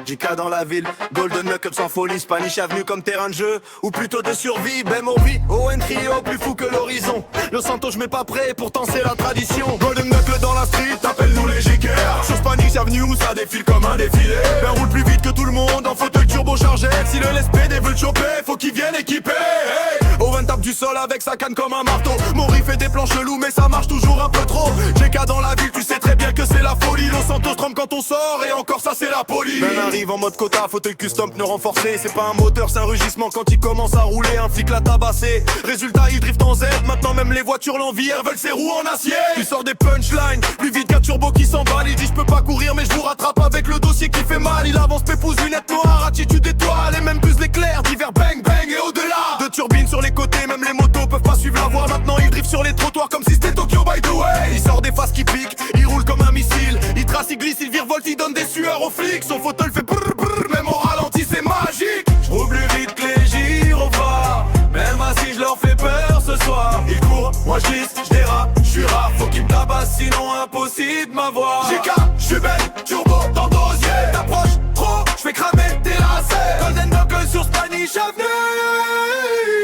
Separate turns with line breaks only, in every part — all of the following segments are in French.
JK dans la ville, Golden Knuckles sans folie, Spanish Avenue comme terrain de jeu, ou plutôt de survie, Bemovi, ON Trio, plus fou que l'horizon. Le Santo je mets pas prêt, pourtant c'est la tradition. Golden Knuckles dans la street, appelle-nous les JK. Sur Spanish Avenue où ça défile comme un défilé. Ben roule plus vite que tout le monde, en fauteuil turbo chargé. Si le LSPD veut le choper, faut qu'il vienne équipé. Hey, Owen tape du sol avec sa canne comme un marteau. Mori fait des plans chelous mais ça marche toujours un peu trop. JK dans la ville, tu sais très bien que c'est la folie. Los Santos trempe quand on sort et encore ça c'est la police. Ben arrive en mode quota, fauteuil custom, pneu renforcé. C'est pas un moteur, c'est un rugissement quand il commence à rouler. Un flic l'a tabassé, résultat il drift en Z. Maintenant même les voitures l'envie, elles veulent ses roues en acier. Il sort des punchlines, plus vite qu'un turbo qui s'emballe. Il dit je peux pas courir mais je vous rattrape avec le dossier qui fait mal. Il avance pépouze, lunettes noires, attitude étoile. Et même plus l'éclair, divers bang bang et au-delà. Deux turbines sur les côtés, même les motos peuvent pas suivre la voie. Maintenant il drift sur les trottoirs comme si c'était Tokyo by the way. Il sort des faces qui piquent, il roule comme un missile. Il trace, il glisse, il virevolte, il donne des sueurs aux flics. Son fauteuil fait brrr brrr, même au ralenti c'est magique. Je roule plus vite que les gyrophares, même assis je leur fais peur ce soir. Ils courent, moi je glisse, je dérape, je suis rare. Faut qu'ils me tabassent sinon impossible de m'avoir. JK, je suis belle, turbo dans dosier. T'approches trop, je fais cramer tes lacets. Golden Knuckles sur Spanish Avenue,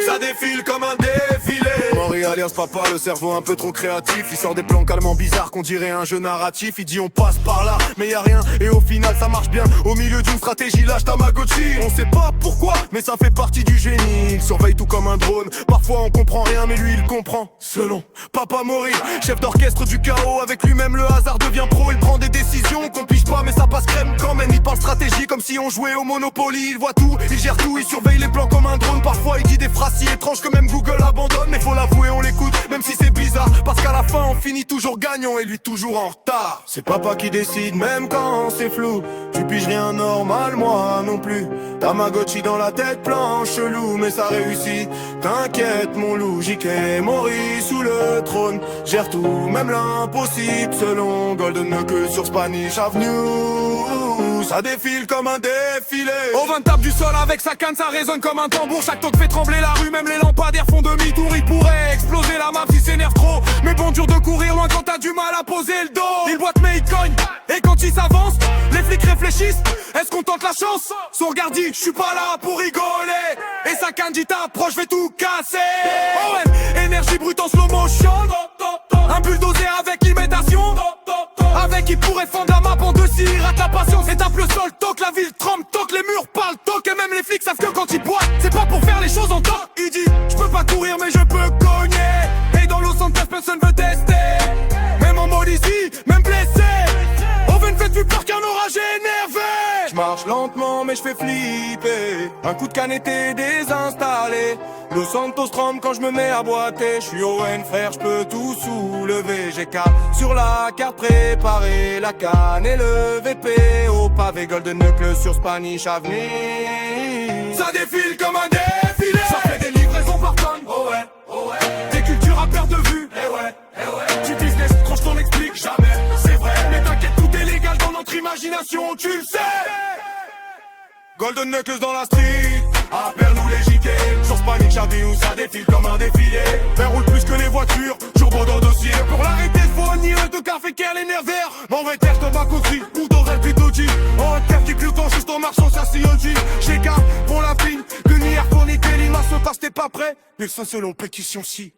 ça défile comme un défilé. Mori alias papa, le cerveau un peu trop créatif. Il sort des plans calmement bizarres qu'on dirait un jeu narratif. Il dit on passe par là, mais y a rien. Et au final ça marche bien, au milieu d'une stratégie lâche Tamagotchi. On sait pas pourquoi, mais ça fait partie du génie. Il surveille tout comme un drone, parfois on comprend rien mais lui il comprend. Selon Papa Mori, chef d'orchestre du chaos. Avec lui-même le hasard devient pro. Il prend des décisions qu'on pige pas mais ça passe crème quand même. Il parle stratégie comme si on jouait au Monopoly. Il voit tout, il gère tout, il surveille les plans comme un drone. Parfois il dit des phrases si étranges que même Google abandonne. Mais faut l'avouer on l'écoute, même si c'est bizarre. Parce qu'à la fin on finit toujours gagnant et lui toujours en retard. C'est papa qui décide même quand c'est flou. Tu piges rien normal, moi non plus. Tamagotchi dans la tête, plan chelou, mais ça réussit. T'inquiète mon loup, JK Mori sous le trône. Gère tout, même l'impossible selon Golden Knuckles sur Spanish Avenue. Ça défile comme un défilé. Owen tape du sol avec sa canne, ça résonne comme un tambour. Chaque toque fait trembler la rue, même les lampadaires font demi-tour. Il pourrait exploser la map s'il s'énerve trop. Mais bon dur de courir loin quand t'as du mal à poser le dos. Il boite mais il cogne, et quand il s'avance, les flics réfléchissent, est-ce qu'on tente la chance? Son regard dit, je suis pas là pour rigoler. Et sa canne dit, t'approche, je vais tout casser. Owen, énergie brute en slow motion. Un bulldozer avec imitation. Avec il pourrait fendre la map en deux s'il rate la patience. Et tape le sol, toque, la ville tremble, toque, les murs parlent, toque. Et même les flics savent que quand ils boivent, c'est pas pour faire les choses en toque. Il dit, je peux pas courir mais je peux cogner. Et dans Los Santos personne veut tester. Même en mode easy, même blessé. Owen fait plus peur qu'un orage énervé. Je marche lentement mais je fais flipper. Un coup de canne était désinstallé. Los Santos tremble quand je me mets à boiter. Je suis Owen frère, je peux tout soulever. J'ai qu'à sur la carte préparer la canne et le VP au pavé. Golden Knuckles sur Spanish Avenue. Ça défile comme un défilé. Ça fait des livraisons par tonne. Oh ouais, oh ouais. Des cultures à perte de vue. Eh ouais, eh ouais. Du business, quand je t'en explique jamais. C'est vrai, mais t'inquiète, tout est légal dans notre imagination, tu le sais. Golden Knuckles dans la street, appelle-nous les JK. Sur Spanish Avenue, ça défile comme un défilé. Ben roule plus que les voitures, turbo dans le dossier. Pour l'arrêter, faut un nid de café qu'elle est nervaire. Mauvais terre, Tomacoterie, ou d'Aurel Pitoji. En terre qui clou quand juste en marchant, ça COG. JK pour la pine, que ni Air pour ni Kelly, ma se passe, t'es pas prêt. Mais ça selon pétition si.